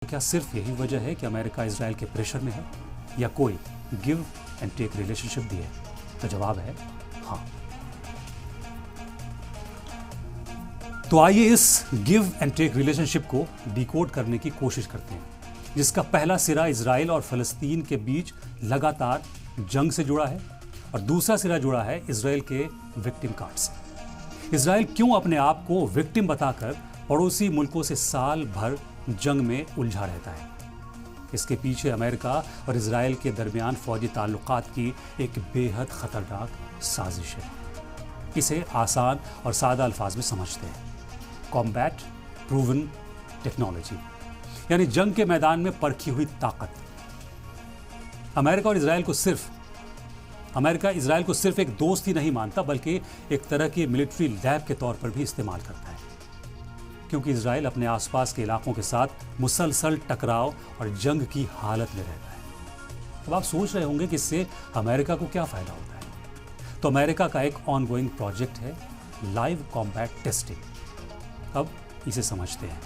क्या सिर्फ यही वजह है कि अमेरिका इजराइल के प्रेशर में है या कोई गिव एंड टेक रिलेशनशिप भी है? तो जवाब है हाँ। तो आइए इस गिव एंड टेक रिलेशनशिप को डिकोड करने की कोशिश करते हैं, जिसका पहला सिरा इजराइल और फलस्तीन के बीच लगातार जंग से जुड़ा है और दूसरा सिरा जुड़ा है इजराइल के विक्टिम कार्ड से। इजराइल क्यों अपने आप को विक्टिम बताकर पड़ोसी मुल्कों से साल भर जंग में उलझा रहता है? इसके पीछे अमेरिका और इजराइल के दरमियान फौजी ताल्लुकात की एक बेहद खतरनाक साजिश है। इसे आसान और सादा अल्फाज में समझते हैं, कॉम्बैट प्रूवन टेक्नोलॉजी, यानी जंग के मैदान में परखी हुई ताकत। अमेरिका इजराइल को सिर्फ एक दोस्त ही नहीं मानता, बल्कि एक तरह की मिलिट्री लैब के तौर पर भी इस्तेमाल करता है, क्योंकि इजराइल अपने आसपास के इलाकों के साथ मुसलसल टकराव और जंग की हालत में रहता है। अब आप सोच रहे होंगे कि इससे अमेरिका को क्या फायदा होता है। तो अमेरिका का एक ऑनगोइंग प्रोजेक्ट है लाइव कॉम्बैट टेस्टिंग। अब इसे समझते हैं।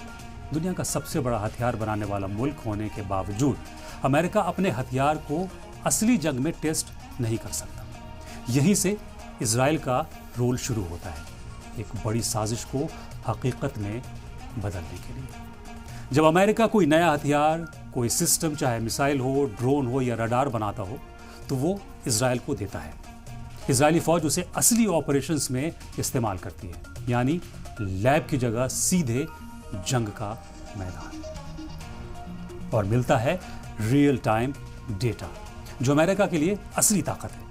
दुनिया का सबसे बड़ा हथियार बनाने वाला मुल्क होने के बावजूद अमेरिका अपने हथियार को असली जंग में टेस्ट नहीं कर सकता। यहीं से इजराइल का रोल शुरू होता है, एक बड़ी साजिश को हकीकत में बदलने के लिए। जब अमेरिका कोई नया हथियार, कोई सिस्टम, चाहे मिसाइल हो, ड्रोन हो या रडार बनाता हो, तो वो इजराइल को देता है। इजरायली फौज उसे असली ऑपरेशंस में इस्तेमाल करती है, यानी लैब की जगह सीधे जंग का मैदान। और मिलता है रियल टाइम डेटा, जो अमेरिका के लिए असली ताकत है।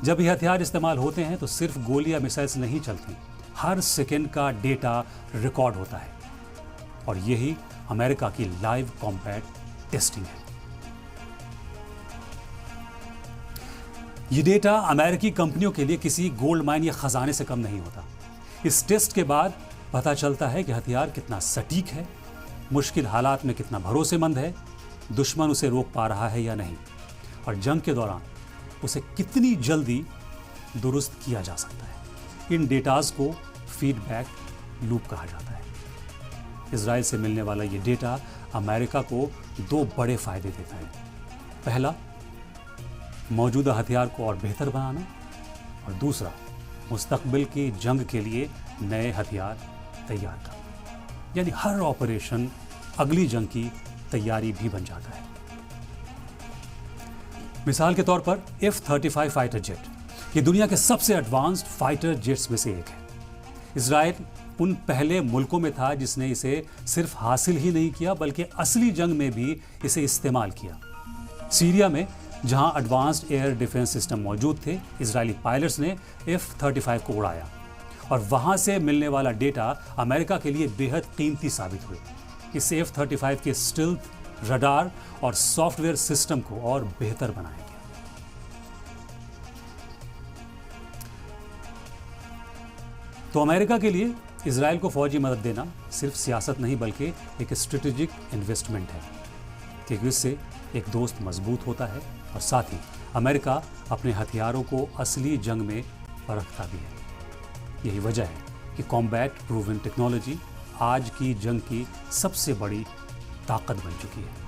जब ये हथियार इस्तेमाल होते हैं तो सिर्फ गोली या मिसाइल्स नहीं चलती, हर सेकेंड का डेटा रिकॉर्ड होता है। और यही अमेरिका की लाइव कॉम्बैट टेस्टिंग है। ये डेटा अमेरिकी कंपनियों के लिए किसी गोल्ड माइन या खजाने से कम नहीं होता। इस टेस्ट के बाद पता चलता है कि हथियार कितना सटीक है, मुश्किल हालात में कितना भरोसेमंद है, दुश्मन उसे रोक पा रहा है या नहीं, और जंग के दौरान उसे कितनी जल्दी दुरुस्त किया जा सकता है। इन डेटाज को फीडबैक लूप कहा जाता है। इजराइल से मिलने वाला ये डेटा अमेरिका को दो बड़े फायदे देता है। पहला, मौजूदा हथियार को और बेहतर बनाना, और दूसरा, मुस्तकबिल की जंग के लिए नए हथियार तैयार करना, यानी हर ऑपरेशन अगली जंग की तैयारी भी बन जाता है। मिसाल के तौर पर F-35 फाइटर जेट, ये दुनिया के सबसे एडवांस्ड फाइटर जेट्स में से एक है। इजराइल उन पहले मुल्कों में था जिसने इसे सिर्फ हासिल ही नहीं किया, बल्कि असली जंग में भी इसे इस्तेमाल किया। सीरिया में, जहां एडवांस्ड एयर डिफेंस सिस्टम मौजूद थे, इजरायली पायलट्स ने F-35 को उड़ाया, और वहां से मिलने वाला डेटा अमेरिका के लिए बेहद कीमती साबित हुए। इससे F-35 के स्टिल्थ, रडार और सॉफ्टवेयर सिस्टम को और बेहतर बनाया गया। तो अमेरिका के लिए इजराइल को फौजी मदद देना सिर्फ सियासत नहीं, बल्कि एक स्ट्रेटेजिक इन्वेस्टमेंट है, क्योंकि इससे एक दोस्त मजबूत होता है और साथ ही अमेरिका अपने हथियारों को असली जंग में परखता भी है। यही वजह है कि कॉम्बैट प्रूवन टेक्नोलॉजी आज की जंग की सबसे बड़ी ताकत बन चुकी है।